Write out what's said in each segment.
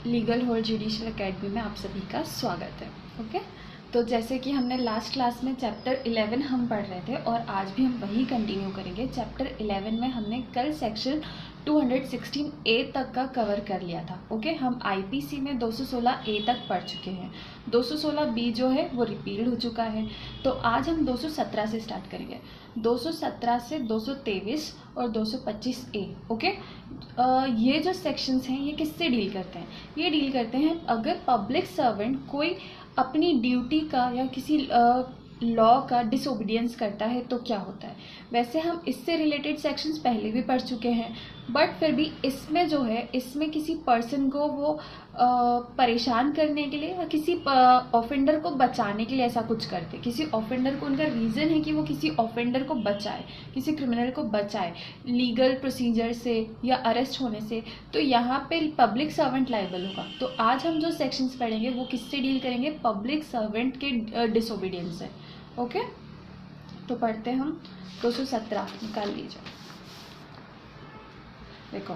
Legal hold judicial academy में आप सभी का स्वागत है। ओके, तो जैसे कि हमने लास्ट क्लास में चैप्टर 11 हम पढ़ रहे थे और आज भी हम वही कंटिन्यू करेंगे। चैप्टर 11 में हमने कल सेक्शन 216A तक का कवर कर लिया था। ओके, हम आईपीसी में 216A तक पढ़ चुके हैं। 216B जो है वो रिपील्ड हो चुका है। तो आज हम 217 से स्टार्ट करेंगे। 217 से 223 और 225A। ओके, ये जो सेक्शंस हैं ये किससे डील करते हैं? ये डील करते हैं अगर पब्लिक सर्वेंट कोई अपनी ड्यूटी का या किसी लॉ का डिसओबीडियंस करता है तो क्या होता है। वैसे हम इससे रिलेटेड सेक्शंस पहले भी पढ़ चुके हैं, बट फिर भी इसमें जो है इसमें किसी पर्सन को वो परेशान करने के लिए या किसी ऑफेंडर को बचाने के लिए ऐसा कुछ करते। किसी ऑफेंडर को, उनका रीज़न है कि वो किसी ऑफेंडर को बचाए, किसी क्रिमिनल को बचाए लीगल प्रोसीजर से या अरेस्ट होने से, तो यहाँ पे पब्लिक सर्वेंट लायबल होगा। तो आज हम जो सेक्शंस पढ़ेंगे वो किससे डील करेंगे? पब्लिक सर्वेंट के डिसओबीडियंस से। ओके, तो पढ़ते हैं हम 217 निकाल लीजिए। देखो,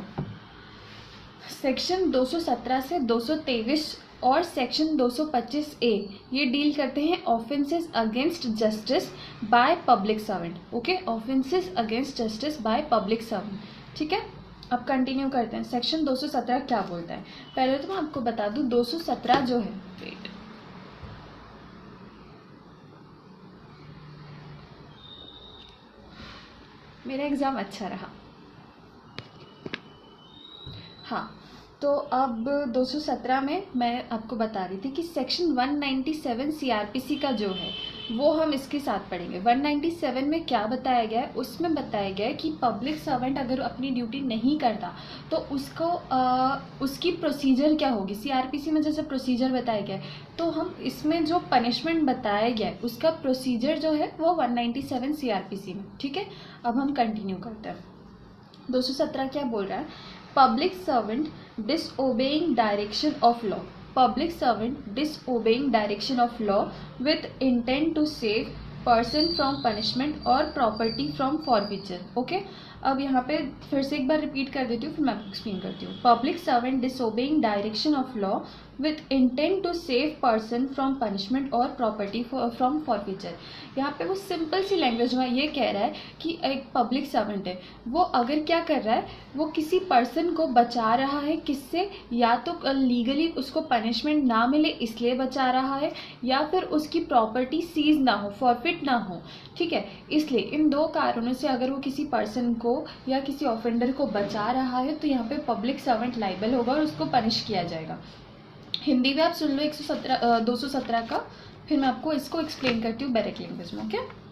सेक्शन 217 से 223 और सेक्शन 225A ये डील करते हैं offences against justice by public servant. Okay, offences against justice by public servant. ठीक है, अब कंटिन्यू करते हैं। सेक्शन 217 क्या बोलता है? पहले तो मैं आपको बता दूं 217 जो है, वेट, मेरा एग्ज़ाम अच्छा रहा। हाँ, तो अब 217 में मैं आपको बता रही थी कि सेक्शन 197 सीआरपीसी का जो है वो हम इसके साथ पढ़ेंगे। 197 में क्या बताया गया है? उसमें बताया गया है कि पब्लिक सर्वेंट अगर अपनी ड्यूटी नहीं करता तो उसको उसकी प्रोसीजर क्या होगी। सीआरपीसी में जैसे प्रोसीजर बताया गया है, तो हम इसमें जो पनिशमेंट बताया गया है उसका प्रोसीजर जो है वो 197 सीआरपीसी में। ठीक है, अब हम कंटिन्यू करते हैं। 217 क्या बोल रहा है? Public servant disobeying direction of law. Public servant disobeying direction of law with intent to save person from punishment or property from forfeiture. Okay? अब यहाँ पे फिर से एक बार रिपीट कर देती हूँ, फिर मैं आपको एक्सप्लेन करती हूँ। Public servant disobeying direction of law with intent to save person from punishment और प्रॉपर्टी फ्रॉम फॉरफीचर। यहाँ पे वो सिंपल सी लैंग्वेज में ये कह रहा है कि एक पब्लिक सर्वेंट है, वो अगर क्या कर रहा है, वो किसी पर्सन को बचा रहा है। किससे? या तो लीगली उसको पनिशमेंट ना मिले इसलिए बचा रहा है, या फिर उसकी प्रॉपर्टी सीज ना हो, फॉरफिट ना हो। ठीक है, इसलिए इन दो कारणों से अगर वो किसी पर्सन को या किसी ऑफेंडर को बचा रहा है तो यहाँ पे पब्लिक सर्वेंट लायबल होगा और उसको पनिश किया जाएगा। हिंदी में आप सुन लो 217 का, फिर मैं आपको इसको एक्सप्लेन करती हूँ डायरेक्ट लैंग्वेज में। ओके,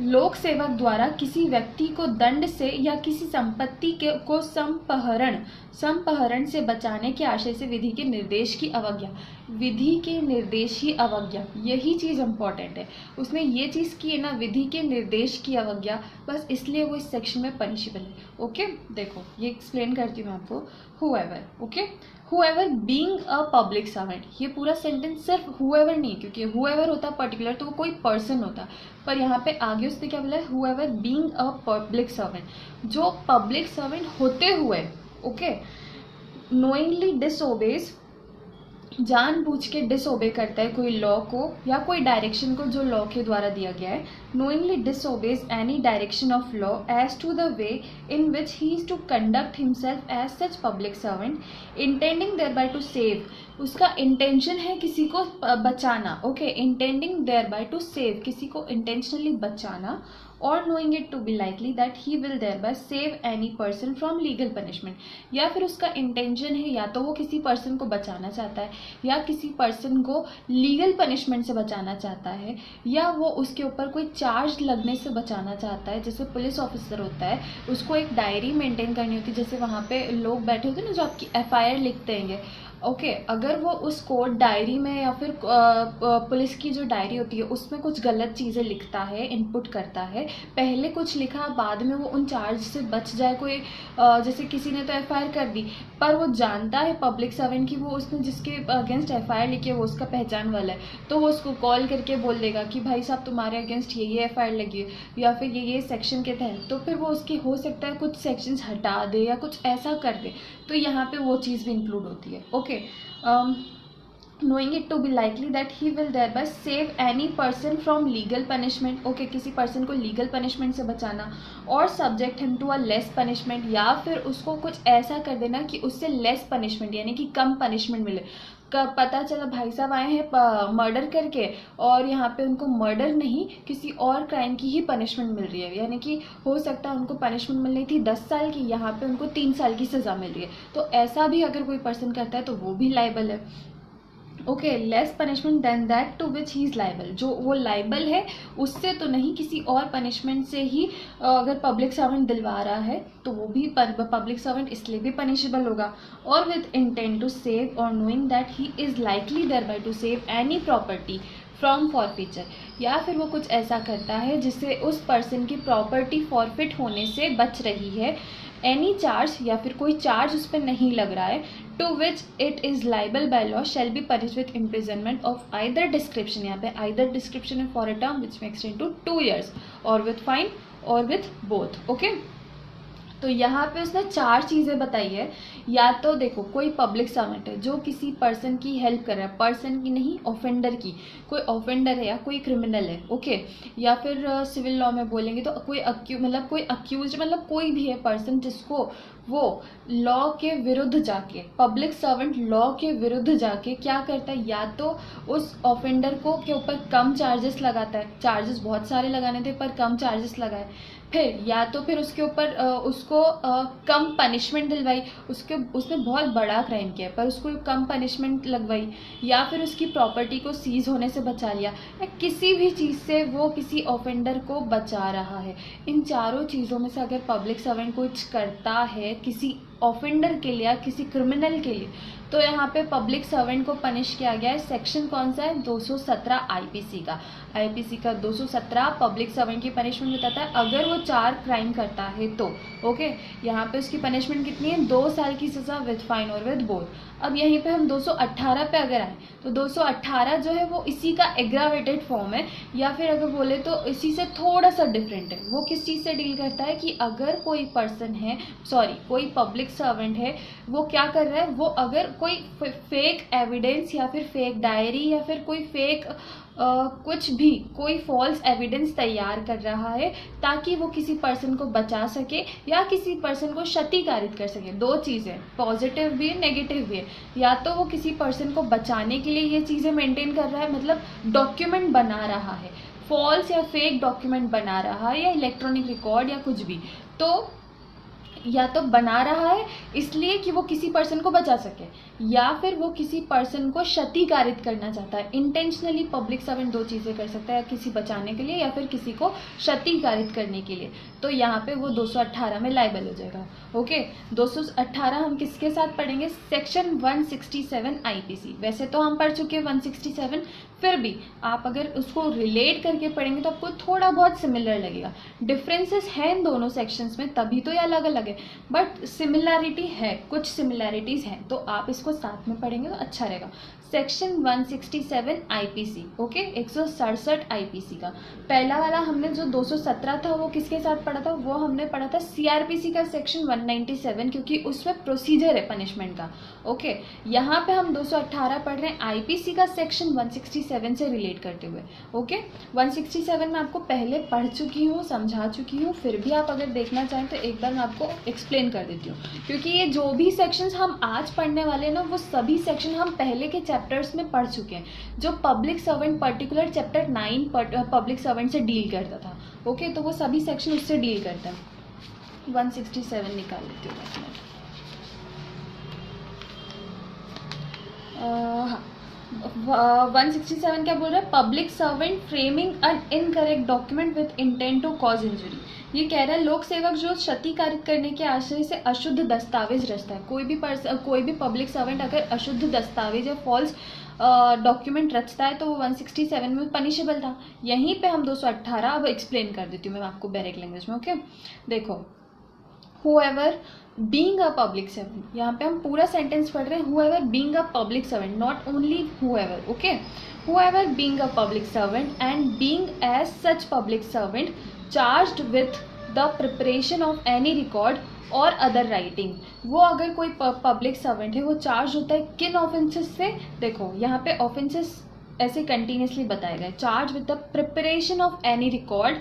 लोक सेवक द्वारा किसी व्यक्ति को दंड से या किसी संपत्ति को संपहरण से बचाने के आशय से विधि के निर्देश की अवज्ञा। विधि के निर्देश की अवज्ञा, यही चीज़ इंपॉर्टेंट है। उसने ये चीज़ की है ना, विधि के निर्देश की अवज्ञा, बस इसलिए वो इस सेक्शन में पनिशेबल है। ओके, देखो ये एक्सप्लेन करती हूँ मैं आपको। However, okay, however being a public servant, ये पूरा सेंटेंस सिर्फ हुएवर नहीं, क्योंकि हुएवर होता पर्टिकुलर तो वो कोई पर्सन होता, पर यहाँ पे आगे उसने क्या बोला है? Whoever being a public servant, जो पब्लिक सर्वेंट होते हुए, ओके, नोइंगली डिसओबेज, जानबूझ के डिसओबे करता है कोई लॉ को या कोई डायरेक्शन को जो लॉ के द्वारा दिया गया है। Knowingly disobeys any direction of law as to the way in which he is to conduct himself as such public servant, intending thereby to save, उसका इंटेंशन है किसी को बचाना। Okay, intending thereby to save, किसी को intentionally बचाना, और knowing it to be likely that he will thereby save any person from legal punishment, या फिर उसका इंटेंशन है या तो वो किसी पर्सन को बचाना चाहता है या किसी पर्सन को लीगल पनिशमेंट से बचाना चाहता है, या वो उसके ऊपर कोई चार्ज लगने से बचाना चाहता है। जैसे पुलिस ऑफिसर होता है, उसको एक डायरी मेंटेन करनी होती है, जैसे वहाँ पे लोग बैठे होते हैं ना जो आपकी FIR लिखते हैं। ओके, अगर वो उसको डायरी में या फिर पुलिस की जो डायरी होती है उसमें कुछ गलत चीज़ें लिखता है, इनपुट करता है, पहले कुछ लिखा बाद में वो उन चार्ज से बच जाए, कोई जैसे किसी ने तो FIR कर दी पर वो जानता है पब्लिक सर्वेंट की वो उसने जिसके अगेंस्ट FIR लिखी है वो उसका पहचान वाला है, तो वो उसको कॉल करके बोल देगा कि भाई साहब तुम्हारे अगेंस्ट ये FIR लगी है या फिर ये सेक्शन के तहत, तो फिर वो उसकी हो सकता है कुछ सेक्शंस हटा दे या कुछ ऐसा कर दे। तो यहाँ पे वो चीज़ भी इंक्लूड होती है। Okay, knowing it to be likely that he will thereby save any person from legal punishment, okay, किसी पर्सन को लीगल पनिशमेंट से बचाना, और subject him to a less punishment, या फिर उसको कुछ ऐसा कर देना कि उससे लेस पनिशमेंट यानी कि कम पनिशमेंट मिले। पता चला भाई साहब आए हैं मर्डर करके और यहाँ पे उनको मर्डर नहीं किसी और क्राइम की ही पनिशमेंट मिल रही है, यानी कि हो सकता है उनको पनिशमेंट मिलनी थी 10 साल की, यहाँ पे उनको 3 साल की सज़ा मिल रही है। तो ऐसा भी अगर कोई पर्सन करता है तो वो भी लाइबल है। Okay, less punishment than that to which he is liable, जो वो लाइबल है उससे तो नहीं, किसी और पनिशमेंट से ही अगर पब्लिक सर्वेंट दिलवा रहा है तो वो भी पब्लिक सर्वेंट इसलिए भी पनिशेबल होगा। और विद इंटेंट टू सेव और knowing that he is likely thereby to save any property from forfeiture, या फिर वो कुछ ऐसा करता है जिससे उस पर्सन की प्रॉपर्टी फॉरफिट होने से बच रही है, एनी चार्ज या फिर कोई चार्ज उस पर नहीं लग रहा है, to which it is liable by law shall be punish with imprisonment of either description, यहाँ पे आइदर डिस्क्रिप्शन है for a term which may extend to 2 years और विथ फाइन और विथ बोथ। ओके, तो यहाँ पे उसने 4 चीज़ें बताई है। या तो देखो कोई पब्लिक सर्वेंट है जो किसी पर्सन की हेल्प कर रहा है, पर्सन की नहीं ऑफेंडर की, कोई ऑफेंडर है या कोई क्रिमिनल है, ओके, या फिर सिविल लॉ में बोलेंगे तो कोई कोई अक्यूज मतलब कोई भी है पर्सन जिसको वो लॉ के विरुद्ध जाके, पब्लिक सर्वेंट लॉ के विरुद्ध जाके क्या करता है, या तो उस ऑफेंडर को के ऊपर कम चार्जेस लगाता है, चार्जेस बहुत सारे लगाने थे पर कम चार्जेस लगाए, फिर या तो फिर उसके ऊपर उसको कम पनिशमेंट दिलवाई, उसने बहुत बड़ा क्राइम किया पर उसको कम पनिशमेंट लगवाई, या फिर उसकी प्रॉपर्टी को सीज होने से बचा लिया, या किसी भी चीज़ से वो किसी ऑफेंडर को बचा रहा है। इन चारों चीज़ों में से अगर पब्लिक सर्वेंट कुछ करता है किसी ऑफेंडर के लिए या किसी क्रिमिनल के लिए, तो यहाँ पे पब्लिक सर्वेंट को पनिश किया गया है। सेक्शन कौन सा है, 217 आईपीसी का। आईपीसी का 217 पब्लिक सर्वेंट की पनिशमेंट बताता है अगर वो 4 क्राइम करता है तो। ओके, यहाँ पे उसकी पनिशमेंट कितनी है, 2 साल की सज़ा विद फाइन और विद बोथ। अब यहीं पे हम 218 पे अगर आए तो 218 जो है वो इसी का एग्रावेटेड फॉर्म है, या फिर अगर बोले तो इसी से थोड़ा सा डिफरेंट है। वो किस चीज़ से डील करता है कि अगर कोई पर्सन है, कोई पब्लिक सर्वेंट है, वो क्या कर रहा है, वो अगर कोई फेक एविडेंस या फिर फेक डायरी या फिर कोई फेक कुछ भी कोई फॉल्स एविडेंस तैयार कर रहा है ताकि वो किसी पर्सन को बचा सके या किसी पर्सन को क्षतिकारित कर सके। 2 चीज़ें, पॉजिटिव भी है नेगेटिव भी है। या तो वो किसी पर्सन को बचाने के लिए ये चीज़ें मेंटेन कर रहा है, मतलब डॉक्यूमेंट बना रहा है, फॉल्स या फेक डॉक्यूमेंट बना रहा है, या इलेक्ट्रॉनिक रिकॉर्ड या कुछ भी, तो या तो बना रहा है इसलिए कि वो किसी पर्सन को बचा सके, या फिर वो किसी पर्सन को क्षतिकारित करना चाहता है। इंटेंशनली पब्लिक सर्वेंट 2 चीज़ें कर सकता है, या किसी बचाने के लिए या फिर किसी को क्षतिकारित करने के लिए। तो यहाँ पे वो 218 में लाइबल हो जाएगा। ओके, 218 हम किसके साथ पढ़ेंगे, सेक्शन 167 आईपीसी। वैसे तो हम पढ़ चुके हैं 167, फिर भी आप अगर उसको रिलेट करके पढ़ेंगे तो आपको थोड़ा बहुत सिमिलर लगेगा। डिफरेंसेस हैं इन दोनों सेक्शंस में, तभी तो ये अलग अलग है, बट सिमिलैरिटी है, कुछ सिमिलैरिटीज़ हैं, तो आप इसको साथ में पढ़ेंगे तो अच्छा रहेगा। सेक्शन 167 आईपीसी, ओके, 167 आईपीसी का पहला वाला हमने जो 217 था वो किसके साथ पढ़ा था, वो हमने पढ़ा था सीआरपीसी का सेक्शन 197, क्योंकि उसमें प्रोसीजर है पनिशमेंट का। ओके, यहाँ पे हम 218 पढ़ रहे हैं आईपीसी का सेक्शन 167 से रिलेट करते हुए। ओके, 167 में आपको पहले पढ़ चुकी हूँ, समझा चुकी हूँ, फिर भी आप अगर देखना चाहें तो एक बार मैं आपको एक्सप्लेन कर देती हूँ, क्योंकि ये जो भी सेक्शंस हम आज पढ़ने वाले हैं ना, वो सभी सेक्शन हम पहले के चैप्टर्स में पढ़ चुके हैं। जो public servant particular chapter 9 public servant से डील करता था, ओके, तो वो सभी सेक्शन उससे डील करता है। 167 निकाल लेती हूँ मैं। हाँ, 167 क्या बोल रहा है, public servant framing an incorrect document with intent to cause injury. ये कह रहा है लोक सेवक जो क्षतिकारित करने के आशय से अशुद्ध दस्तावेज रचता है, कोई भी पब्लिक सर्वेंट अगर अशुद्ध दस्तावेज या फॉल्स डॉक्यूमेंट रचता है तो वो 167 में पनिशेबल था। यहीं पे हम 218 अब एक्सप्लेन कर देती हूँ मैं आपको डायरेक्ट लैंग्वेज में। ओके, देखो, whoever being a public servant, यहाँ पे हम पूरा सेंटेंस पढ़ रहे हैं, whoever being a public servant, not only whoever, okay, whoever being a public servant and being as such public servant charged with the preparation of any record और other writing, वो अगर कोई पब्लिक सर्वेंट है वो charge होता है किन offences से, देखो यहाँ पे ऑफेंसेस ऐसे कंटिन्यूसली बताए गए, charge with the preparation of any record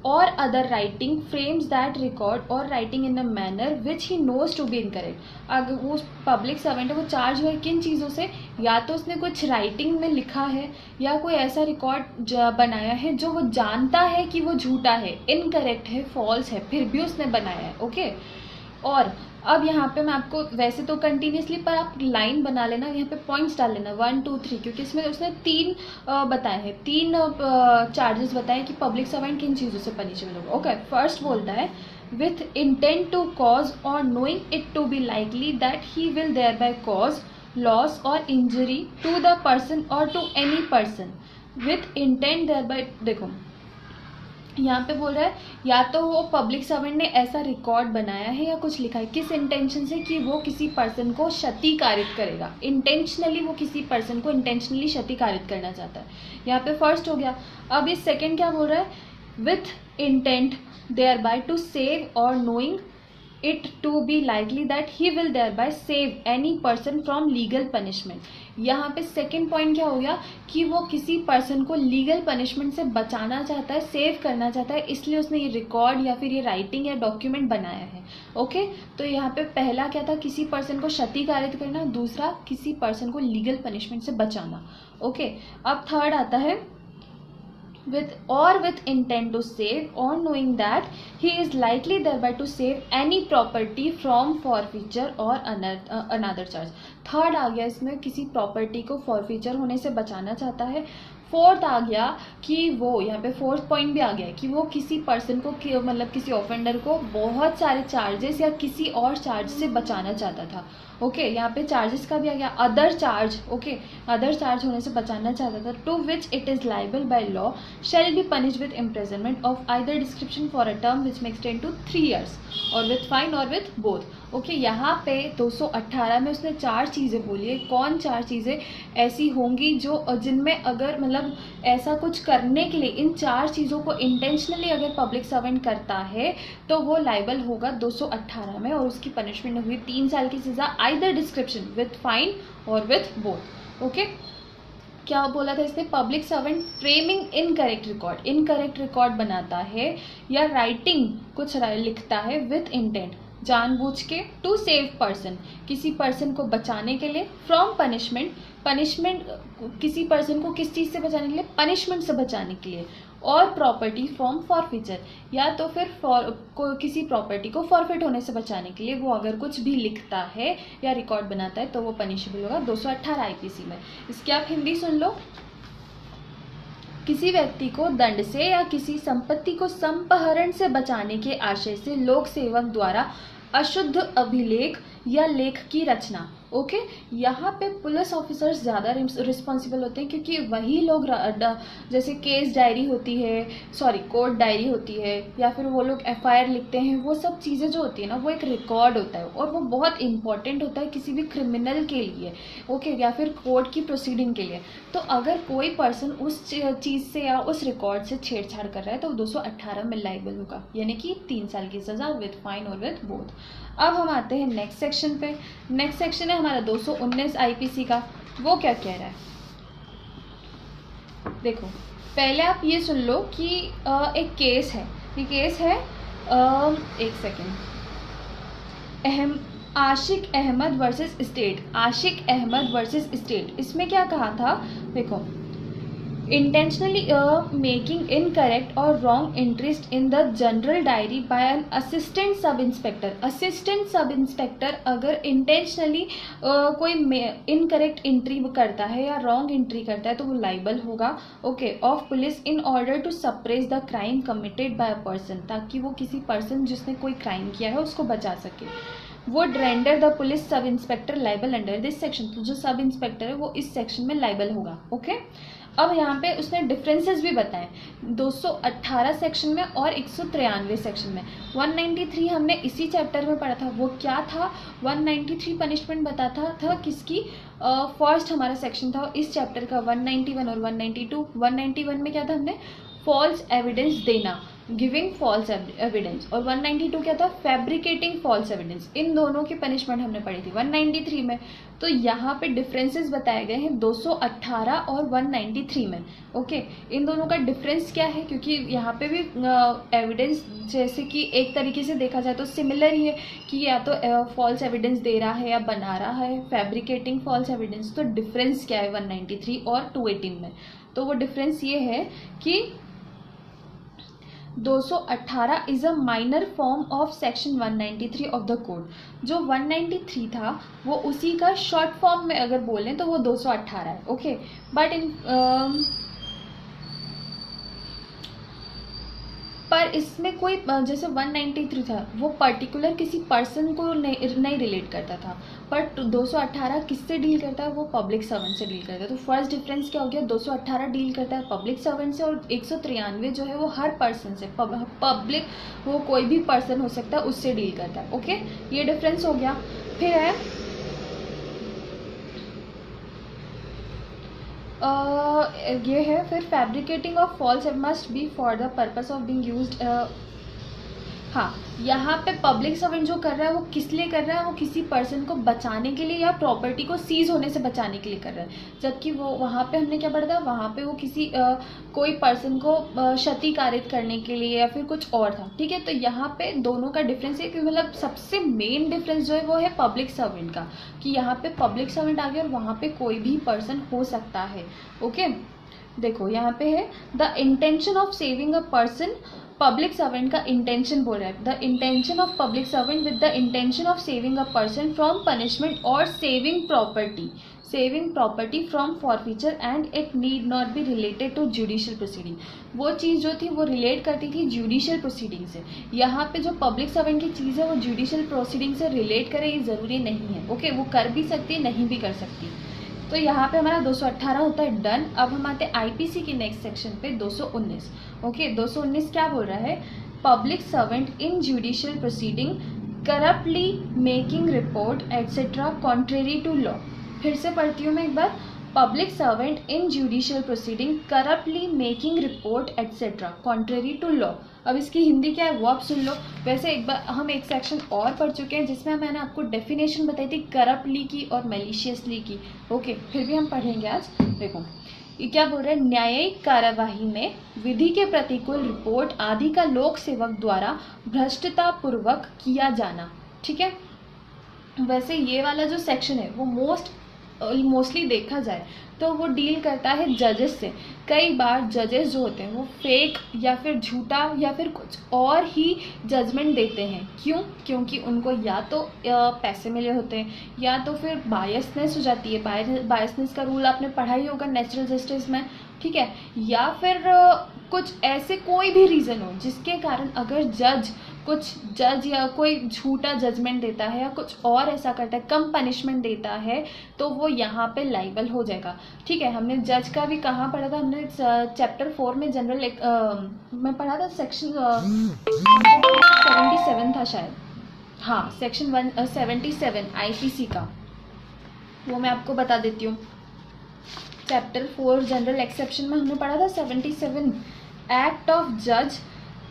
और other writing frames that record और writing in a manner which he knows to be incorrect. अगर वो पब्लिक सर्वेंट है वो चार्ज हुआ है किन चीज़ों से, या तो उसने कुछ राइटिंग में लिखा है या कोई ऐसा रिकॉर्ड बनाया है जो वो जानता है कि वो झूठा है, इनकरेक्ट है, फॉल्स है, फिर भी उसने बनाया है। ओके, और अब यहाँ पे मैं आपको वैसे तो कंटिन्यूसली पर आप लाइन बना लेना, यहाँ पे पॉइंट्स डाल लेना 1 2 3, क्योंकि इसमें उसने 3 बताए हैं, 3 चार्जेस बताए कि पब्लिक सर्वेंट किन चीज़ों से पनिशेबल होगा। ओके, फर्स्ट बोलता है विथ इंटेंट टू कॉज और knowing it to be likely that he will thereby cause loss और इंजरी टू द पर्सन और to any person with intent thereby. देखो यहाँ पे बोल रहा है या तो वो पब्लिक सर्वेंट ने ऐसा रिकॉर्ड बनाया है या कुछ लिखा है, किस इंटेंशन से, कि वो किसी पर्सन को क्षतिकारित करेगा, इंटेंशनली वो किसी पर्सन को इंटेंशनली क्षतिकारित करना चाहता है। यहाँ पे फर्स्ट हो गया। अब इस सेकंड क्या बोल रहा है, with intent thereby to save और knowing it to be likely that he will thereby save any person from legal punishment। यहाँ पे सेकेंड पॉइंट क्या हो गया कि वो किसी पर्सन को लीगल पनिशमेंट से बचाना चाहता है, सेव करना चाहता है, इसलिए उसने ये रिकॉर्ड या फिर ये राइटिंग या डॉक्यूमेंट बनाया है। ओके, तो यहाँ पे पहला क्या था, किसी पर्सन को क्षतिकारित करना, दूसरा किसी पर्सन को लीगल पनिशमेंट से बचाना। ओके, अब थर्ड आता है with intent to save or knowing that he is likely thereby to save any property from forfeiture or another charge। Third आ गया इसमें किसी प्रॉपर्टी को फॉरफीचर होने से बचाना चाहता है। फोर्थ आ गया कि वो, यहाँ पे फोर्थ पॉइंट भी आ गया कि वो किसी पर्सन को मतलब किसी ऑफेंडर को बहुत सारे चार्जेस या किसी और चार्ज से बचाना चाहता था। ओके, यहाँ पे चार्जेस का भी आ गया, other charge. Okay, other charge होने से बचाना चाहता था। To which it is liable by law shall be punish with imprisonment of either description for a term which may extend to 3 years और विथ फाइन और विथ बोथ। ओके, यहाँ पे 218 में उसने 4 चीज़ें बोली है। कौन 4 चीज़ें ऐसी होंगी जो जिनमें अगर मतलब ऐसा कुछ करने के लिए इन 4 चीज़ों को इंटेंशनली अगर पब्लिक सर्वेंट करता है तो वो लाइबल होगा 218 में, और उसकी पनिशमेंट होगी 3 साल की सज़ा, आइदर डिस्क्रिप्शन विथ फाइन और विथ बोथ। ओके, क्या बोला था इसने, public servant framing incorrect record बनाता है या राइटिंग कुछ लिखता है विथ इंटेंट जानबूझ के, टू सेव पर्सन किसी पर्सन को बचाने के लिए, फ्रॉम पनिशमेंट किसी पर्सन को किस चीज़ से बचाने के लिए, पनिशमेंट से बचाने के लिए, और प्रॉपर्टी फ्रॉम फॉरफीचर या तो फिर किसी प्रॉपर्टी को फॉरफिट होने से बचाने के लिए वो अगर कुछ भी लिखता है या रिकॉर्ड बनाता है तो वो पनिशेबल होगा 218 आईपीसी में। इसकी आप हिंदी सुन लो। किसी व्यक्ति को दंड से या किसी संपत्ति को संपहरण से बचाने के आशय से लोक सेवक द्वारा अशुद्ध अभिलेख या लेख की रचना। ओके, यहाँ पे पुलिस ऑफिसर्स ज़्यादा रिस्पॉन्सिबल होते हैं क्योंकि वही लोग जैसे केस डायरी होती है, कोर्ट डायरी होती है, या फिर वो लोग एफआईआर लिखते हैं, वो सब चीज़ें जो होती है ना वो एक रिकॉर्ड होता है और वो बहुत इंपॉर्टेंट होता है किसी भी क्रिमिनल के लिए। ओके, या फिर कोर्ट की प्रोसीडिंग के लिए। तो अगर कोई पर्सन उस चीज़ से या उस रिकॉर्ड से छेड़छाड़ कर रहा है तो 218 में लाइबल होगा, यानी कि 3 साल की सज़ा विद फाइन और विद बोथ। अब हम आते हैं नेक्स्ट सेक्शन पे। नेक्स्ट सेक्शन है हमारा 219 आईपीसी का। वो क्या कह रहा है, देखो पहले आप ये सुन लो कि एक केस है, ये केस है एक सेकेंड, आशिक अहमद वर्सेस स्टेट। इसमें क्या कहा था, देखो, intentionally making incorrect or wrong entries in the general diary by an assistant sub inspector अगर intentionally कोई incorrect entry करता है या wrong entry करता है तो वो liable होगा। Okay, of police in order to suppress the crime committed by a person, ताकि वो किसी person जिसने कोई crime किया है उसको बचा सके। would render the police sub inspector liable under this section, तो जो सब इंस्पेक्टर है वो इस सेक्शन में liable होगा। ओके, अब यहाँ पे उसने डिफरेंसेस भी बताए 218 सेक्शन में और 193 सेक्शन में। 193 हमने इसी चैप्टर में पढ़ा था, वो क्या था, 193 पनिशमेंट बताता था किसकी, फर्स्ट हमारा सेक्शन था इस चैप्टर का 191 और 192। 191 में क्या था, हमने फॉल्स एविडेंस देना, गिविंग फॉल्स एविडेंस, और 192 क्या था, फैब्रिकेटिंग फॉल्स एविडेंस। इन दोनों की पनिशमेंट हमने पढ़ी थी 193 में। तो यहाँ पे डिफरेंसेस बताए गए हैं 218 और 193 में। ओके, इन दोनों का डिफरेंस क्या है, क्योंकि यहाँ पे भी एविडेंस जैसे कि एक तरीके से देखा जाए तो सिमिलर ही है कि या तो फॉल्स एविडेंस दे रहा है या बना रहा है, फैब्रिकेटिंग फॉल्स एविडेंस। तो डिफरेंस क्या है 193 और 218 में, तो वो डिफरेंस ये है कि 218 is a minor form of section 193 of the code. जो 193 था वो उसी का शॉर्ट फॉर्म में अगर बोलें तो वो 218 है। ओके, बट इन पर इसमें कोई जैसे 193 था वो पर्टिकुलर किसी पर्सन को नहीं रिलेट करता था, बट 218 किससे डील करता है, वो पब्लिक सर्वेंट से डील करता है। तो फर्स्ट डिफरेंस क्या हो गया, 218 डील करता है पब्लिक सर्वेंट से, और 193 जो है वो हर पर्सन से, पब्लिक वो कोई भी पर्सन हो सकता है उससे डील करता है। ओके, ये डिफरेंस हो गया। फिर है ये है फिर fabricating of false must be for the purpose of being used. हाँ, यहाँ पे पब्लिक सर्वेंट जो कर रहा है वो किस लिए कर रहा है, वो किसी पर्सन को बचाने के लिए या प्रॉपर्टी को सीज होने से बचाने के लिए कर रहा है। जबकि वो वहाँ पे हमने क्या पढ़ा था, वहाँ पे वो किसी कोई पर्सन को क्षतिकारित करने के लिए या फिर कुछ और था। ठीक है, तो यहाँ पे दोनों का डिफरेंस है कि मतलब सबसे मेन डिफरेंस जो है वो है पब्लिक सर्वेंट का, कि यहाँ पे पब्लिक सर्वेंट आ गया और वहाँ पे कोई भी पर्सन हो सकता है। ओके, देखो यहाँ पे है the intention of saving a person. Public servant का इंटेंशन बोल रहा है, the intention of public servant with the intention of saving a person from punishment और saving property from forfeiture and it need not be related to judicial proceeding. वो चीज़ जो थी वो रिलेट करती थी जुडिशियल प्रोसीडिंग से। यहाँ पे जो पब्लिक सर्वेंट की चीज़ है वो जुडिशियल प्रोसीडिंग से रिलेट करे ये ज़रूरी नहीं है। ओके, वो कर भी सकती है, नहीं भी कर सकती। तो यहाँ पे हमारा 218 होता है डन। अब हम आते हैं आईपीसी के नेक्स्ट सेक्शन पे 219। ओके, 219 क्या बोल रहा है, public servant in judicial proceeding corruptly making report etcetera contrary to law. फिर से पढ़ती हूँ मैं एक बार, public servant in judicial proceeding corruptly making report etcetera contrary to law. अब इसकी हिंदी क्या है वो आप सुन लो। वैसे एक बार हम एक सेक्शन और पढ़ चुके हैं जिसमें मैंने आपको डेफिनेशन बताई थी करप्टली की और मैलिशियसली की। ओके, फिर भी हम पढ़ेंगे आज। देखो ये क्या बोल रहे हैं, न्यायिक कार्यवाही में विधि के प्रतिकूल रिपोर्ट आदि का लोक सेवक द्वारा भ्रष्टतापूर्वक किया जाना। ठीक है, वैसे ये वाला जो सेक्शन है वो मोस्टली देखा जाए तो वो डील करता है जजेस से। कई बार जजेस जो होते हैं वो फेक या फिर झूठा या फिर कुछ और ही जजमेंट देते हैं। क्यों? क्योंकि उनको या तो पैसे मिले होते हैं या तो फिर बायसनेस हो जाती है। बायसनेस का रूल आपने पढ़ा ही होगा नेचुरल जस्टिस में। ठीक है, या फिर कुछ ऐसे कोई भी रीज़न हो जिसके कारण अगर जज या कोई झूठा जजमेंट देता है या कुछ और ऐसा करता है, कम पनिशमेंट देता है, तो वो यहाँ पे लाइबल हो जाएगा। ठीक है, हमने जज का भी कहाँ पढ़ा था, हमने चैप्टर 4 में जनरल मैं पढ़ा था सेक्शन 77 था शायद। हाँ, सेक्शन 177 आईपीसी का, वो मैं आपको बता देती हूँ। चैप्टर 4 जनरल एक्सेप्शन में हमने पढ़ा था 77 एक्ट ऑफ जज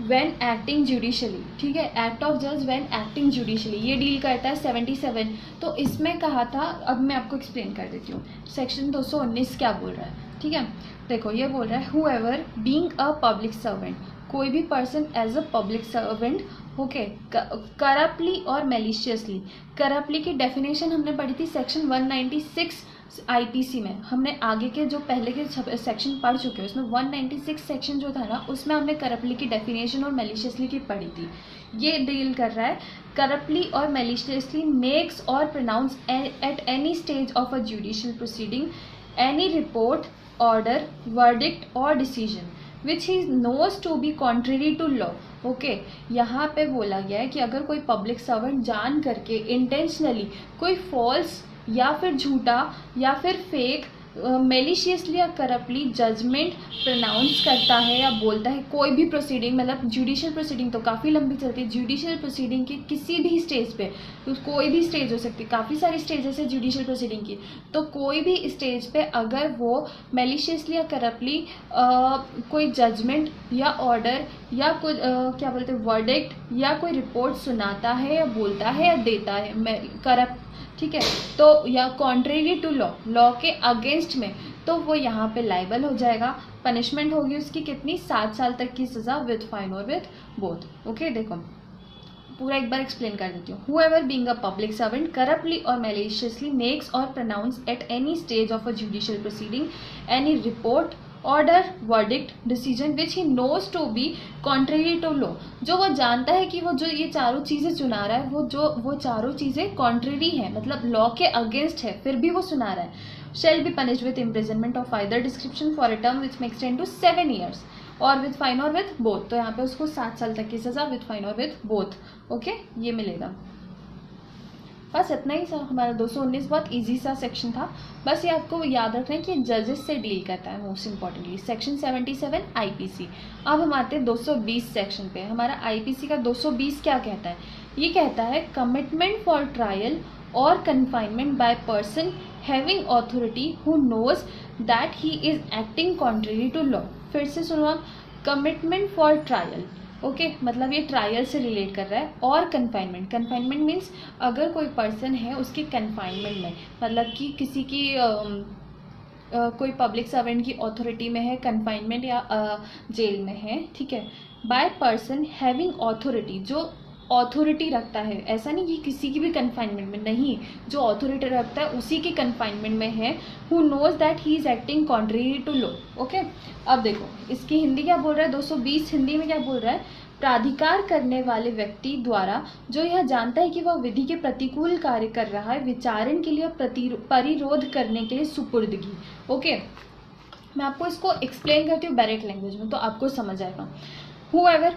व्हेन एक्टिंग जुडिशली। ठीक है, एक्ट ऑफ जज व्हेन एक्टिंग जुडिशली ये डील करता है 77। तो इसमें कहा था, अब मैं आपको एक्सप्लेन कर देती हूँ सेक्शन 219 क्या बोल रहा है। ठीक है, देखो ये बोल रहा है whoever being a public servant, कोई भी person as a public servant. Okay, corruptly और मैलिशियसली। करप्टली की डेफिनेशन हमने पढ़ी थी सेक्शन 196 आईपीसी में। हमने आगे के जो पहले के सेक्शन पढ़ चुके हैं उसमें 196 सेक्शन जो था ना उसमें हमने करप्टली की डेफिनेशन और मैलिशियसली की पढ़ी थी। ये डील कर रहा है करप्टली और मैलिशियसली मेक्स और pronounce at any stage of a judicial proceeding any report, order, verdict और decision which he knows to be contrary to law. Okay, यहाँ पे बोला गया है कि अगर कोई पब्लिक सर्वेंट जान करके इंटेंशनली कोई फॉल्स या फिर झूठा या फिर फेक मेलिशियसली या करप्टली जजमेंट प्रोनाउंस करता है या बोलता है कोई भी प्रोसीडिंग, मतलब जुडिशियल प्रोसीडिंग तो काफ़ी लंबी चलती है, जुडिशियल प्रोसीडिंग की किसी भी स्टेज पे, तो कोई भी स्टेज हो सकती है, काफ़ी सारी स्टेजेस है जुडिशियल प्रोसीडिंग की, तो कोई भी स्टेज पे अगर वो मेलिशियसली या करप्टली कोई जजमेंट या ऑर्डर या कोई क्या बोलते हैं वर्डिक्ट या कोई रिपोर्ट सुनाता है या बोलता है या देता है करप्ट, ठीक है, तो या कॉन्ट्रेरी टू लॉ, लॉ के अगेंस्ट में, तो वो यहाँ पे लाइबल हो जाएगा। पनिशमेंट होगी उसकी कितनी, 7 साल तक की सज़ा विद फाइन और विद बोथ। ओके, देखो पूरा एक बार एक्सप्लेन कर देती हूँ। Whoever being a public servant corruptly or maliciously makes or pronounce at any stage of a judicial proceeding any report, order, verdict, decision which he knows to be contrary to law, जो वो जानता है कि वो जो ये चारों चीज़ें सुना रहा है वो चारों चीज़ें कॉन्ट्रेरी है, मतलब लॉ के अगेंस्ट है, फिर भी वो सुना रहा है, shall be punished with imprisonment of either description for a term which may extend to 7 years और विद फाइन और विद बोथ, तो यहाँ पे उसको 7 साल तक की सज़ा विद फाइन और विद बोथ। ओके, ये मिलेगा। बस इतना ही हमारा 219 बहुत इजी सा सेक्शन था। बस ये आपको याद रखना है कि जजेस से डील करता है मोस्ट इम्पॉर्टेंटली। Section 77 IPC. अब हम आते हैं 220 सेक्शन पे। हमारा आईपीसी का 220 क्या कहता है? ये कहता है कमिटमेंट फॉर ट्रायल और confinement by person having authority who knows that he is acting contrary to law. फिर से सुनो आप, कमिटमेंट फॉर ट्रायल, ओके, मतलब ये ट्रायल से रिलेट कर रहा है, और कन्फाइनमेंट, कन्फाइनमेंट मीन्स अगर कोई पर्सन है उसके कन्फाइनमेंट में, मतलब कि किसी की कोई पब्लिक सर्वेंट की अथॉरिटी में है, कन्फाइनमेंट या जेल में है, ठीक है, बाय पर्सन हैविंग ऑथोरिटी, जो ऑथोरिटी रखता है, ऐसा नहीं कि किसी की भी कन्फाइनमेंट में, नहीं, जो ऑथोरिटी रखता है उसी की कन्फाइनमेंट में है, who knows that he is acting contrary to law. Okay, अब देखो इसकी हिंदी क्या बोल रहा है, 220 हिंदी में क्या बोल रहा है? प्राधिकार करने वाले व्यक्ति द्वारा जो यह जानता है कि वह विधि के प्रतिकूल कार्य कर रहा है, विचारण के लिए परिरोध करने के लिए सुपुर्दगी। ओके, मैं आपको इसको एक्सप्लेन करती हूँ डायरेक्ट लैंग्वेज में तो आपको समझ आएगा। However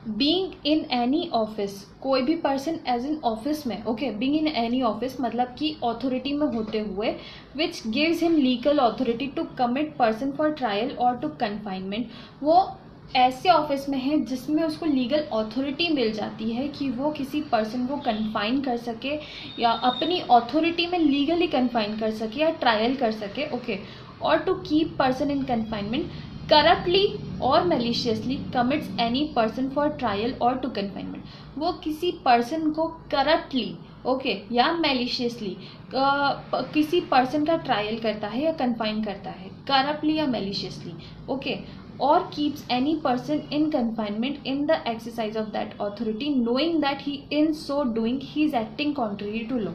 being in any office, कोई भी पर्सन एज इन ऑफिस में, okay, being in any office मतलब कि ऑथोरिटी में होते हुए, which gives him legal authority to commit person for trial और टू कन्फाइनमेंट, वो ऐसे ऑफिस में है जिसमें उसको लीगल ऑथोरिटी मिल जाती है कि वो किसी पर्सन को कन्फाइन कर सके या अपनी ऑथोरिटी में लीगली कन्फाइन कर सके या ट्रायल कर सके। ओके, और to keep person in confinement corruptly और maliciously commits any person for trial और टू कन्फाइनमेंट, वो किसी पर्सन को करप्टली, ओके, या मेलिशियसली किसी पर्सन का ट्रायल करता है या कन्फाइन करता है, करप्टली या मेलिशियसली, okay, or keeps any person in confinement in the exercise of that authority knowing that he in so doing he is acting contrary to law,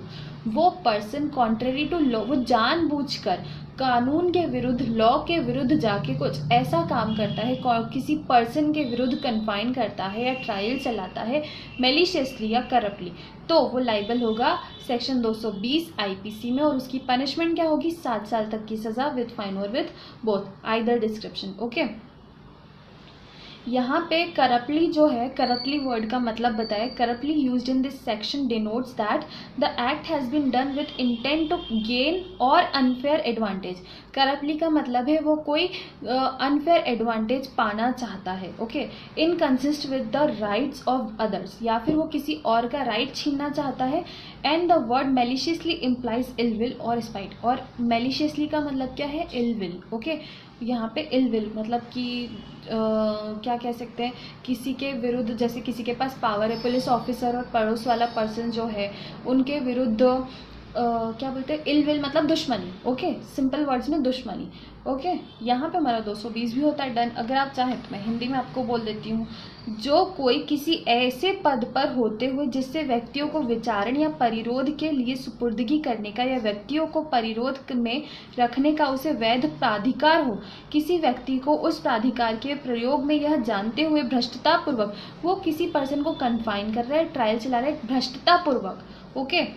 वो पर्सन contrary to law, वो जानबूझकर कानून के विरुद्ध, लॉ के विरुद्ध जाके कुछ ऐसा काम करता है, किसी पर्सन के विरुद्ध कन्फाइन करता है या ट्रायल चलाता है मेलिशियसली या करप्टली, तो वो लाइबल होगा सेक्शन 220 आईपीसी में, और उसकी पनिशमेंट क्या होगी? 7 साल तक की सज़ा विद फाइन और with both either description. Okay, यहाँ पे करप्टली जो है, करप्टली वर्ड का मतलब बताए, corruptly used in this section denotes that the act has been done with intent to gain और अनफेयर एडवांटेज। करप्टली का मतलब है वो कोई अनफेयर एडवांटेज पाना चाहता है, okay, inconsistent with the rights of others, या फिर वो किसी और का राइट छीनना चाहता है। And the word maliciously implies ill will और स्पाइट, और मेलिशियसली का मतलब क्या है? Ill will. ओके, यहाँ पे इल विल मतलब कि क्या कह सकते हैं, किसी के विरुद्ध, जैसे किसी के पास पावर है, पुलिस ऑफिसर और पड़ोस वाला पर्सन जो है उनके विरुद्ध क्या बोलते हैं? इल विल मतलब दुश्मनी। ओके, सिंपल वर्ड्स में दुश्मनी। ओके, यहाँ पे हमारा 220 भी होता है डन। अगर आप चाहें तो मैं हिंदी में आपको बोल देती हूँ, जो कोई किसी ऐसे पद पर होते हुए जिससे व्यक्तियों को विचारण या परिरोध के लिए सुपुर्दगी करने का या व्यक्तियों को परिरोध में रखने का उसे वैध प्राधिकार हो, किसी व्यक्ति को उस प्राधिकार के प्रयोग में यह जानते हुए भ्रष्टतापूर्वक वो किसी पर्सन को कन्फाइन कर रहा है, ट्रायल चला रहा है भ्रष्टतापूर्वक, ओके,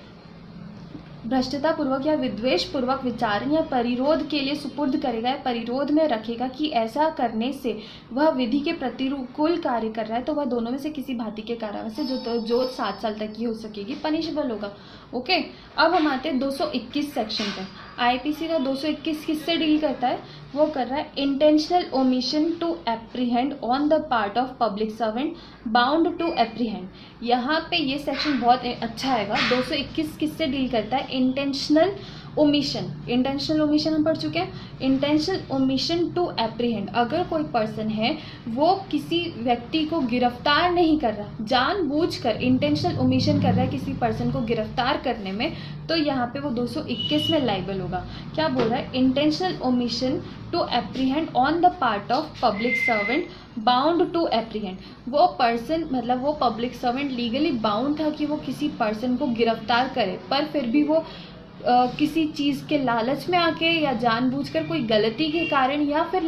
भ्रष्टतापूर्वक या विद्वेषपूर्वक विचारण या परिरोध के लिए सुपुर्द करेगा या परिरोध में रखेगा कि ऐसा करने से वह विधि के प्रतिकूल कार्य कर रहा है, तो वह दोनों में से किसी भांति के कारावास से जो 7 साल तक की हो सकेगी, पनिशेबल होगा। ओके, अब हम आते हैं 221 सेक्शन पे। आईपीसी का 221 किससे डील करता है? वो कर रहा है intentional omission to apprehend on the part of public servant bound to apprehend. यहाँ पे ये सेक्शन बहुत अच्छा आएगा। 221 किससे डील करता है? Intentional omission. इंटेंशनल ओमिशन हम पढ़ चुके हैं। इंटेंशनल ओमिशन टू एप्रीहेंड, अगर कोई पर्सन है वो किसी व्यक्ति को गिरफ्तार नहीं कर रहा, जानबूझकर इंटेंशनल ओमिशन कर रहा है किसी पर्सन को गिरफ्तार करने में, तो यहाँ पे वो 221 में लाइबल होगा। क्या बोल रहा है? Intentional omission to apprehend on the part of public servant bound to apprehend. वो पर्सन मतलब वो पब्लिक सर्वेंट लीगली बाउंड था कि वो किसी पर्सन को गिरफ्तार करे, पर फिर भी वो किसी चीज़ के लालच में आके या जानबूझकर कोई गलती के कारण, या फिर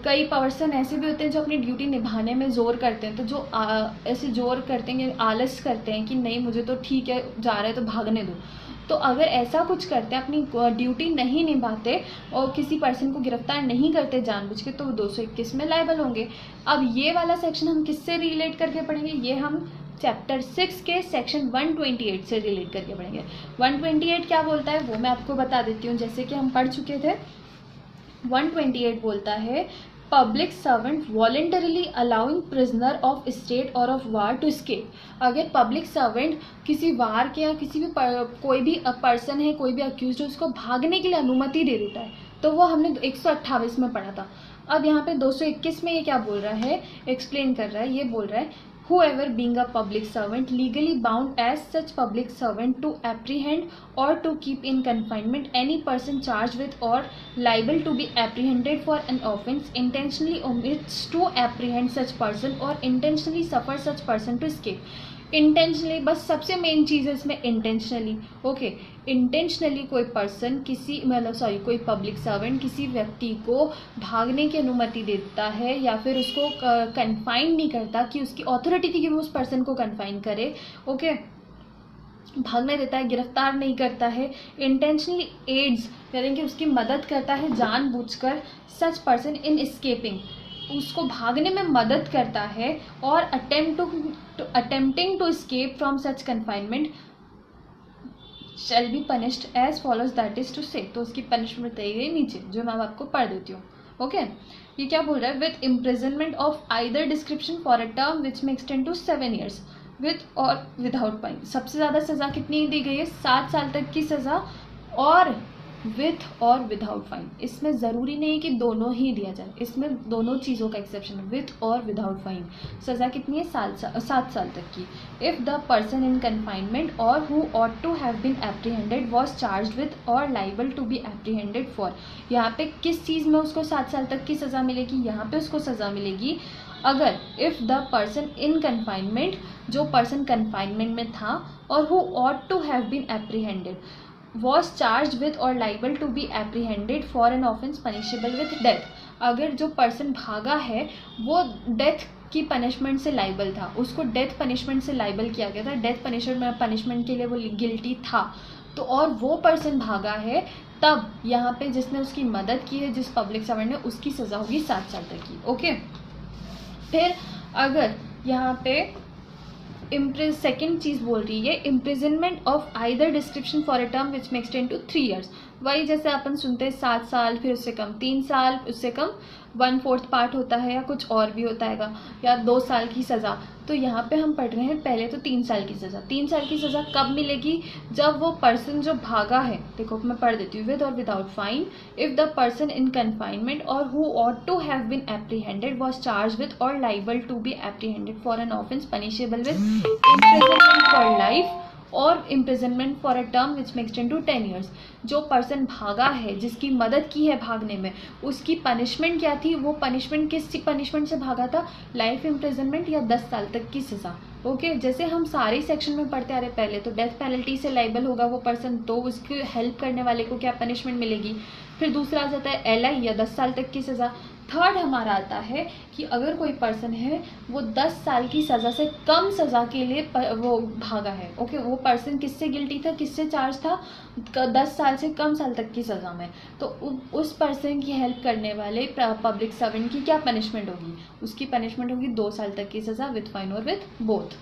कई पर्सन ऐसे भी होते हैं जो अपनी ड्यूटी निभाने में ज़ोर करते हैं, तो जो ऐसे ज़ोर करते हैं, आलस करते हैं कि नहीं मुझे तो ठीक है जा रहा है तो भागने दो, तो अगर ऐसा कुछ करते हैं, अपनी ड्यूटी नहीं निभाते और किसी पर्सन को गिरफ्तार नहीं करते जानबूझ के, तो वो 221 में लायबल होंगे। अब ये वाला सेक्शन हम किससे रिलेट करके पढ़ेंगे? ये हम चैप्टर 6 के सेक्शन 128 से रिलेट करके पढ़ेंगे। 128 क्या बोलता है वो मैं आपको बता देती हूँ, जैसे कि हम पढ़ चुके थे। 128 बोलता है public servant voluntarily allowing prisoner of state और ऑफ वार टू एस्केप। अगर पब्लिक सर्वेंट किसी वार के या किसी भी कोई भी पर्सन है, कोई भी अक्यूज है, उसको भागने के लिए अनुमति दे देता है, तो वो हमने 128 में पढ़ा था। अब यहाँ पे 221 में ये क्या बोल रहा है, एक्सप्लेन कर रहा है। ये बोल रहा है whoever being a public servant legally bound as such public servant to apprehend or to keep in confinement any person charged with or liable to be apprehended for an offence intentionally omits to apprehend such person or intentionally suffer such person to escape। Intentionally, बस सबसे main चीज़ है इसमें intentionally. Okay, intentionally कोई person किसी कोई public servant किसी व्यक्ति को भागने की अनुमति देता है या फिर उसको कन्फाइन नहीं करता, कि उसकी अथॉरिटी थी कि वो उस पर्सन को कन्फाइन करे, ओके, भागने देता है, गिरफ्तार नहीं करता है, इंटेंशनली एड्स यानी कि उसकी मदद करता है जानबूझकर, सच पर्सन इन एस्केपिंग, उसको भागने में मदद करता है, और attempting to escape from such confinement shall be punished as follows, that is to say. तो उसकी पनिशमेंट बताई गई नीचे, जो मैं आपको पढ़ देती हूँ। ओके, ये क्या बोल रहा है? With imprisonment of either description for a term which may extend to 7 years with और विदाउट फाइन। सबसे ज़्यादा सज़ा कितनी दी गई है? 7 साल तक की सज़ा, और विथ और विदाउट फाइन। इसमें ज़रूरी नहीं कि दोनों ही दिया जाए, इसमें दोनों चीज़ों का एक्सेप्शन है, विथ और विदाउट फाइन। सज़ा कितनी है? 7 साल तक की। If the person in confinement और who ought to have been apprehended was charge with और liable to be apprehended for. यहाँ पे किस चीज़ में उसको 7 साल तक की सज़ा मिलेगी? यहाँ पे उसको सज़ा मिलेगी अगर if the person in confinement, जो पर्सन कन्फाइनमेंट में था, और who ought to have been apprehended was charged with or liable to be apprehended for an offence punishable with death। अगर जो पर्सन भागा है वो डेथ की पनिशमेंट से लाइबल था, उसको डेथ पनिशमेंट से लाइबल किया गया था, डेथ पनिशमेंट के लिए वो गिल्टी था, तो और वो पर्सन भागा है, तब यहाँ पे जिसने उसकी मदद की है, जिस पब्लिक सर्वेंट ने, उसकी सज़ा होगी 7 साल तक की। ओके, फिर अगर यहाँ पे सेकेंड चीज़ बोल रही है imprisonment of either description for a term which may extend to 3 years। वही जैसे अपन सुनते हैं 7 साल, फिर उससे कम 3 साल, उससे कम 1/4 पार्ट होता है, या कुछ और भी होता है, या 2 साल की सज़ा। तो यहाँ पे हम पढ़ रहे हैं पहले तो 3 साल की सज़ा। 3 साल की सज़ा कब मिलेगी? जब वो पर्सन जो भागा है, देखो मैं पढ़ देती हूँ, विद और without fine. If the person in confinement और who ought to have been apprehended was charge with और liable to be apprehended for an offence punishable with imprisonment for life और imprisonment for a term which may extend to 10 years। जो person भागा है, जिसकी मदद की है भागने में, उसकी पनिशमेंट क्या थी? वो पनिशमेंट किस पनिशमेंट से भागा था? लाइफ इम्प्रिजनमेंट या 10 साल तक की सज़ा। ओके, जैसे हम सारे सेक्शन में पढ़ते आ रहे, पहले तो डेथ पेनल्टी से लाइबल होगा वो पर्सन, तो उसकी हेल्प करने वाले को क्या पनिशमेंट मिलेगी। फिर दूसरा आ जाता है LI या 10 साल तक की सज़ा। थर्ड हमारा आता है कि अगर कोई पर्सन है वो 10 साल की सज़ा से कम सज़ा के लिए वो भागा है। ओके, वो पर्सन किससे गिल्टी था, किससे चार्ज था? 10 साल से कम साल तक की सज़ा में। तो उस पर्सन की हेल्प करने वाले पब्लिक सर्वेंट की क्या पनिशमेंट होगी? उसकी पनिशमेंट होगी 2 साल तक की सज़ा विथ फाइन और विथ बोथ।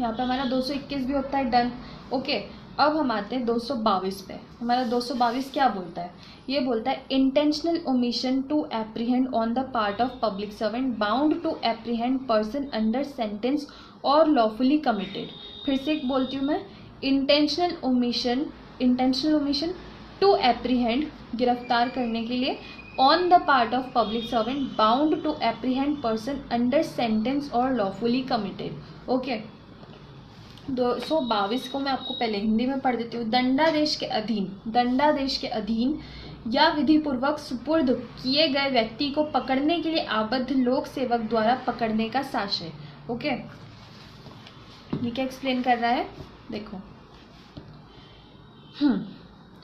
यहाँ पे हमारा 221 भी होता है डन। ओके, अब हम आते हैं 222 पे। हमारा 222 क्या बोलता है? ये बोलता है intentional omission to apprehend on the part of public servant bound to apprehend person under sentence और लॉफुली कमिटेड। फिर से एक बोलती हूँ मैं, इंटेंशनल ओमिशन टू एप्रीहेंड, गिरफ्तार करने के लिए, on the part of public servant bound to apprehend person under sentence और लॉफुली कमिटेड। ओके, 222 को मैं आपको पहले हिंदी में पढ़ देती हूँ। दंडादेश के अधीन या विधि पूर्वक सुपुर्द किए गए व्यक्ति को पकड़ने के लिए आबद्ध लोक सेवक द्वारा पकड़ने का साक्ष्य। ओके, ये क्या एक्सप्लेन कर रहा है? देखो,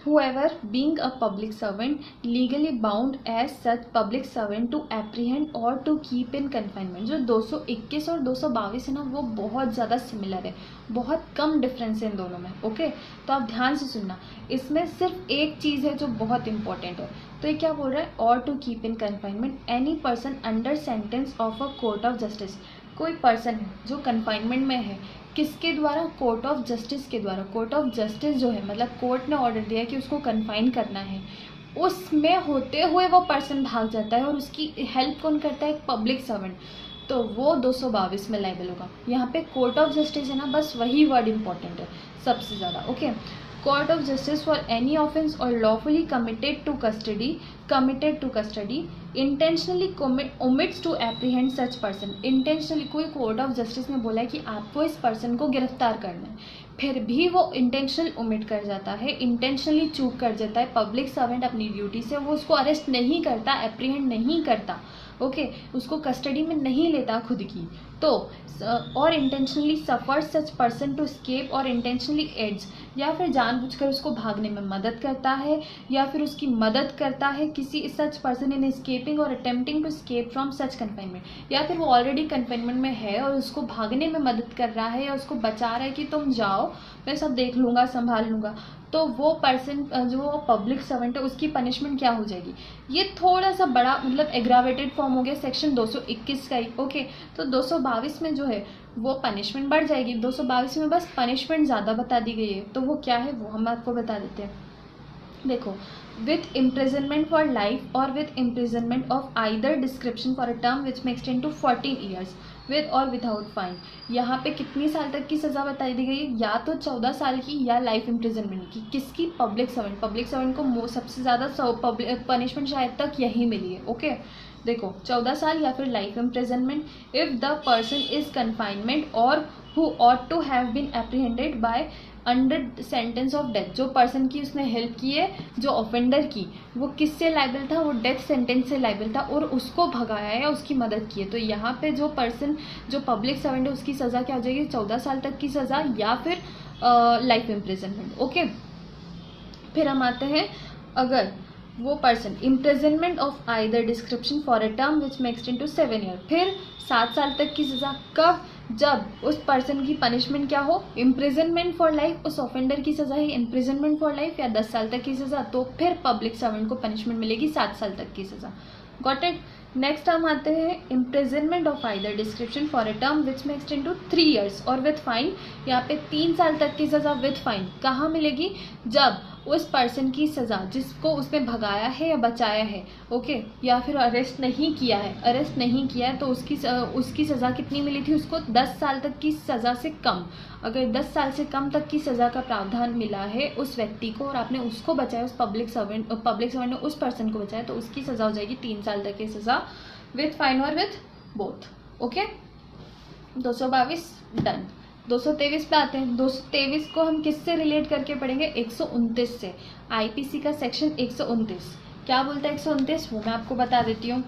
whoever being a public servant legally bound as such public servant to apprehend or to keep in confinement। जो 221 और 222 है ना, वो बहुत ज़्यादा सिमिलर है, बहुत कम डिफरेंस है इन दोनों में। ओके, तो आप ध्यान से सुनना, इसमें सिर्फ एक चीज़ है जो बहुत इंपॉर्टेंट है। तो ये क्या बोल रहा है? और to keep in confinement any person under sentence of a court of justice. कोई पर्सन है जो कन्फाइनमेंट में है, किसके द्वारा? कोर्ट ऑफ जस्टिस के द्वारा। कोर्ट ऑफ जस्टिस जो है, मतलब कोर्ट ने ऑर्डर दिया कि उसको कन्फाइन करना है, उसमें होते हुए वो पर्सन भाग जाता है और उसकी हेल्प कौन करता है? एक पब्लिक सर्वेंट, तो वो 222 में लायबल होगा। यहाँ पे कोर्ट ऑफ जस्टिस है ना, बस वही वर्ड इंपॉर्टेंट है सबसे ज़्यादा। Okay, court of justice for any offence और lawfully committed to custody intentionally omits to apprehend such person. Intentionally कोई कोर्ट ऑफ जस्टिस ने बोला है कि आपको इस पर्सन को गिरफ्तार करना है, फिर भी वो इंटेंशनल ओमिट कर जाता है, इंटेंशनली चूक कर जाता है। पब्लिक सर्वेंट अपनी ड्यूटी से वो उसको अरेस्ट नहीं करता, एप्रीहेंड नहीं करता, ओके, उसको कस्टडी में नहीं लेता खुद की, तो और intentionally suffer such person to escape और इंटेंशनली एड्स, या फिर जानबूझकर उसको भागने में मदद करता है, या फिर उसकी मदद करता है किसी सच पर्सन इन स्केपिंग और attempting to escape from such confinement, या फिर वो ऑलरेडी कन्फाइनमेंट में है और उसको भागने में मदद कर रहा है या उसको बचा रहा है कि तुम जाओ, मैं सब देख लूँगा, संभाल लूँगा, तो वो पर्सन जो पब्लिक सर्वेंट है उसकी पनिशमेंट क्या हो जाएगी? ये थोड़ा सा बड़ा मतलब एग्रावेटेड फॉर्म हो गया सेक्शन 221 का ही। ओके, तो 222 में जो है वो पनिशमेंट बढ़ जाएगी, 222 में बस पनिशमेंट ज़्यादा बता दी गई है। तो वो क्या है वो हम आपको बता देते हैं। देखो, विथ इम्प्रिजनमेंट फॉर लाइफ और with imprisonment of either description for a term which may extend to 14 years with और विदाउट फाइन। यहाँ पे कितनी साल तक की सज़ा बताई दी गई है? या तो 14 साल की या लाइफ इम्प्रिजनमेंट की। किसकी? पब्लिक सर्वेंट को सबसे ज़्यादा पनिशमेंट शायद तक यही मिली है। ओके, देखो, 14 साल या फिर life imprisonment if the person is confinement और who ought to have been apprehended by under sentence of death. जो पर्सन की उसने हेल्प की है, जो ऑफेंडर की, वो किससे लाइबल था? वो डेथ सेंटेंस से लाइबल था और उसको भगाया या उसकी मदद की है। तो यहाँ पे जो पर्सन जो पब्लिक सर्वेंट है उसकी सज़ा क्या हो जाएगी? 14 साल तक की सज़ा या फिर लाइफ इम्प्रिजनमेंट। ओके, फिर हम आते हैं, अगर वो person imprisonment of either description for a term which may extend to 7 year, फिर 7 साल तक की सज़ा। कब? जब उस पर्सन की पनिशमेंट क्या हो? इम्प्रिजनमेंट फॉर लाइफ, उस ऑफेंडर की सज़ा है इम्प्रिजनमेंट फॉर लाइफ या 10 साल तक की सज़ा, तो फिर पब्लिक सर्वेंट को पनिशमेंट मिलेगी 7 साल तक की सज़ा। Got it? नेक्स्ट हम आते हैं imprisonment of either description for a term which may extend to 3 years और विथ फाइन। यहाँ पे 3 साल तक की सज़ा विथ फाइन कहाँ मिलेगी? जब उस पर्सन की सज़ा जिसको उसने भगाया है या बचाया है, ओके, या फिर अरेस्ट नहीं किया है, तो उसकी सज़ा कितनी मिली थी उसको? 10 साल तक की सज़ा से कम। अगर 10 साल से कम तक की सज़ा का प्रावधान मिला है उस व्यक्ति को और आपने उसको बचाया, उस पब्लिक सर्वेंट ने उस पर्सन को बचाया, तो उसकी सज़ा हो जाएगी 3 साल तक की सज़ा विथ फाइन और विथ बोथ। Okay, 222 done. 223 पे आते हैं। 223 को हम किससे रिलेट करके पढ़ेंगे? 129 से। आईपीसी का सेक्शन 129 क्या बोलता है? 129 वो मैं आपको बता देती हूँ।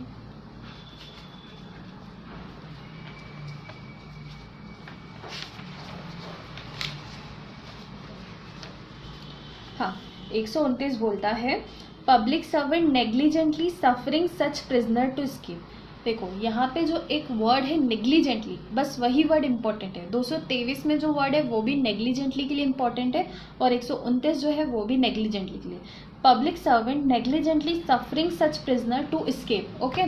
हाँ, 129 बोलता है public servant negligently suffering such prisoner to escape. देखो, यहाँ पे जो एक वर्ड है नेग्लिजेंटली, बस वही वर्ड इंपॉर्टेंट है। 223 में जो वर्ड है वो भी नेग्लिजेंटली के लिए इंपॉर्टेंट है और 129 जो है वो भी नेग्लिजेंटली के लिए। Public servant negligently suffering such prisoner to escape. Okay,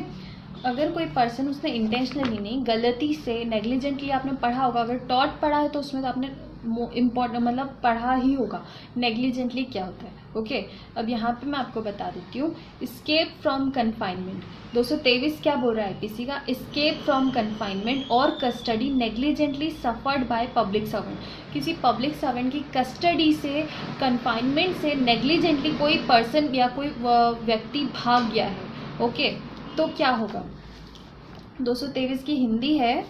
अगर कोई पर्सन उसने इंटेंशनली नहीं, गलती से, नेग्लिजेंटली आपने पढ़ा होगा, अगर टॉट पढ़ा है तो उसमें तो आपने इम्पोर्टेंट मतलब पढ़ा ही होगा नेग्लिजेंटली क्या होता है। ओके, अब यहाँ पे मैं आपको बता देती हूँ। एस्केप फ्रॉम कन्फाइनमेंट 223 क्या बोल रहा है आईपीसी का, एस्केप फ्रॉम कन्फाइनमेंट और custody negligently suffered by public servant, किसी पब्लिक सर्वेंट की कस्टडी से, कन्फाइनमेंट से नेग्लिजेंटली कोई पर्सन या कोई व्यक्ति भाग गया है। ओके, तो क्या होगा। 223 की हिंदी है,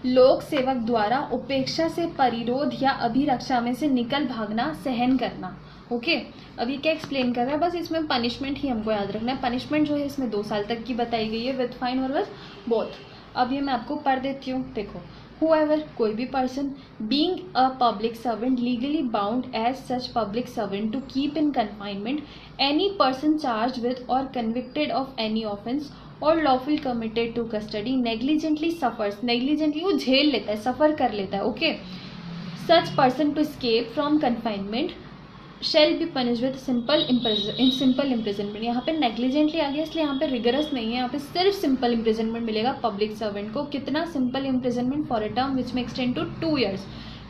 लोक सेवक द्वारा उपेक्षा से, परिरोध या अभिरक्षा में से निकल भागना, सहन करना। ओके, अब ये क्या एक्सप्लेन कर रहा है, बस इसमें पनिशमेंट ही हमको याद रखना है। पनिशमेंट जो है इसमें 2 साल तक की बताई गई है विद फाइन और विद बोथ। अब ये मैं आपको पढ़ देती हूँ, देखो। Whoever, कोई भी person, being a public servant legally bound as such public servant to keep in confinement any person charged with or convicted of any offence or lawful committed to custody negligently suffers, negligently वो झेल लेता है, सफ़र कर लेता है। Okay, such person to escape from confinement shall be punish with simple imprisonment. यहाँ पे negligently आ गया इसलिए यहाँ पे रिगरस नहीं है, यहाँ पे सिर्फ सिंपल इम्प्रिजनमेंट मिलेगा पब्लिक सर्वेंट को। कितना simple imprisonment, for a term which may extend to 2 years,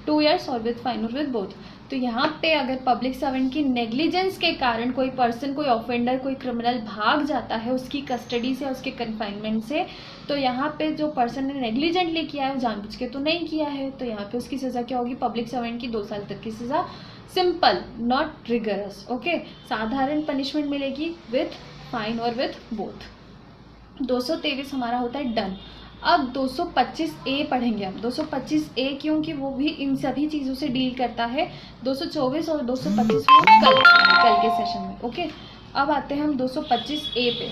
2 years और विद फाइन और विद बोथ। तो यहाँ पे अगर पब्लिक सर्वेंट की नेग्लिजेंस के कारण कोई पर्सन, कोई ऑफेंडर, कोई क्रिमिनल भाग जाता है उसकी कस्टडी से, उसके कन्फाइनमेंट से, तो यहाँ पे जो पर्सन ने नेग्लिजेंटली किया है, जानबूझ के तो नहीं किया है, तो यहाँ पे उसकी सज़ा क्या होगी, पब्लिक सर्वेंट की 2 साल तक की सज़ा, सिंपल नॉट रिगरस। ओके, साधारण पनिशमेंट मिलेगी विथ फाइन और विथ बोथ। 223 हमारा होता है डन। अब 225A पढ़ेंगे हम। 225A क्योंकि वो भी इन सभी चीज़ों से डील करता है। 224 और 225 को कल के सेशन में। ओके, अब आते हैं हम 225A पे।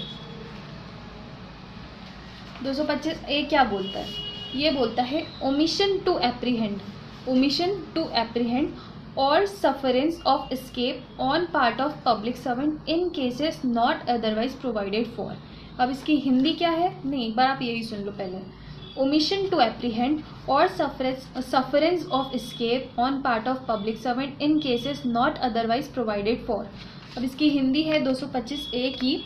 225A क्या बोलता है, ये बोलता है omission to apprehend, omission to apprehend और sufferance of escape on part of public servant in cases not otherwise provided for. अब इसकी हिंदी क्या है, नहीं एक बार आप यही सुन लो पहले। ओमिशन टू एप्रीहेंड और sufferance of escape on part of public servant in cases not otherwise provided for. अब इसकी हिंदी है 225A की,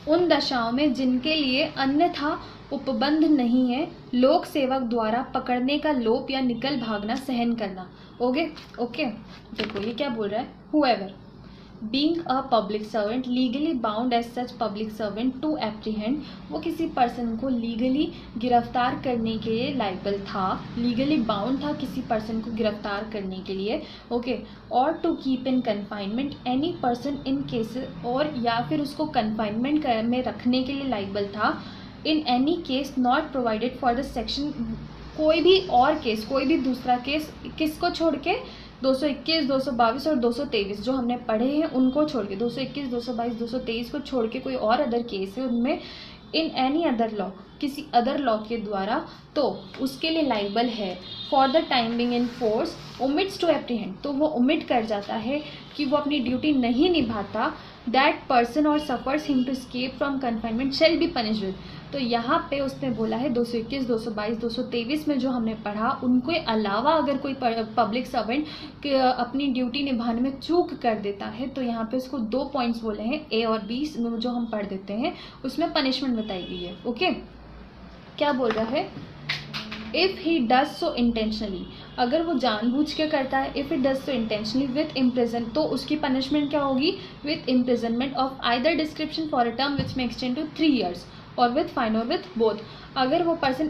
उन दशाओं में जिनके लिए अन्यथा उपबंध नहीं है, लोक सेवक द्वारा पकड़ने का लोप या निकल भागना, सहन करना। ओके ओके, देखो ये क्या बोल रहा है, whoever being a public servant legally bound as such public servant to apprehend, वो किसी पर्सन को लीगली गिरफ्तार करने के लिए लाइबल था, लीगली बाउंड था किसी पर्सन को गिरफ्तार करने के लिए। ओके, और to keep in confinement any person in case, और या फिर उसको कन्फाइनमेंट में रखने के लिए लाइबल था, in any case not provided for the section, कोई भी और केस, कोई भी दूसरा केस, किसको छोड़ के, 221, 222 और 223 जो हमने पढ़े हैं उनको छोड़ के, 221, 222, 223 को छोड़ के कोई और अदर केस है उनमें, इन एनी अदर लॉ, किसी अदर लॉ के द्वारा, तो उसके लिए लाइबल है। For the time being in force omits to apprehend, तो वो ओमिट कर जाता है कि वो अपनी ड्यूटी नहीं निभाता, दैट पर्सन और suffers him to escape from confinement shall be punished with. तो यहाँ पे उसने बोला है 221, 222, 223 में जो हमने पढ़ा, उनके अलावा अगर कोई पब्लिक सर्वेंट अपनी ड्यूटी निभाने में चूक कर देता है, तो यहाँ पे उसको 2 पॉइंट्स बोले हैं, A और B जो हम पढ़ देते हैं उसमें पनिशमेंट बताई गई है। ओके, क्या बोल रहा है, if he does so intentionally, अगर वो जानबूझ के करता है, if it does so intentionally with imprison, तो उसकी पनिशमेंट क्या होगी, with imprisonment of either description for a term which may extend to 3 years और विथ फाइन और विथ बोथ। अगर वो पर्सन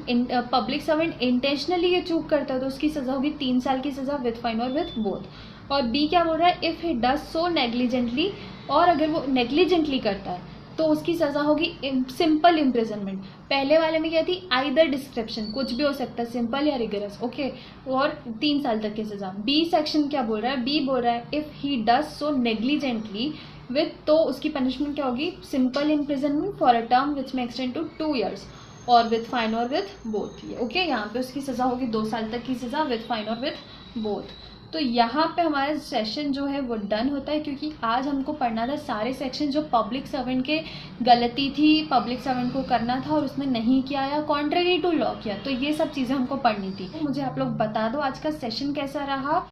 पब्लिक सर्वेंट इंटेंशनली ये चूक करता है तो उसकी सज़ा होगी 3 साल की सज़ा विथ फाइन और विथ बोथ। और बी क्या बोल रहा है, if he does so negligently, और अगर वो नेग्लिजेंटली करता है तो उसकी सज़ा होगी सिंपल इम्प्रिजनमेंट। पहले वाले में क्या थी, आइदर डिस्क्रिप्शन, कुछ भी हो सकता है, सिंपल या रिगरस। ओके, और 3 साल तक की सज़ा। बी सेक्शन क्या बोल रहा है, बी बोल रहा है if he does so negligently with, तो उसकी पनिशमेंट क्या होगी, simple imprisonment for a term which may extend to 2 years और विथ फाइन और विथ बोथ। ओके, यहाँ पे उसकी सज़ा होगी 2 साल तक की सज़ा विथ फाइन और विथ बोथ। तो यहाँ पे हमारा सेशन जो है वो डन होता है, क्योंकि आज हमको पढ़ना था सारे सेक्शन जो पब्लिक सर्वेंट के गलती थी, पब्लिक सर्वेंट को करना था और उसने नहीं किया या कॉन्ट्ररी टू लॉ किया, तो ये सब चीज़ें हमको पढ़नी थी। मुझे आप लोग बता दो आज का सेशन कैसा रहा।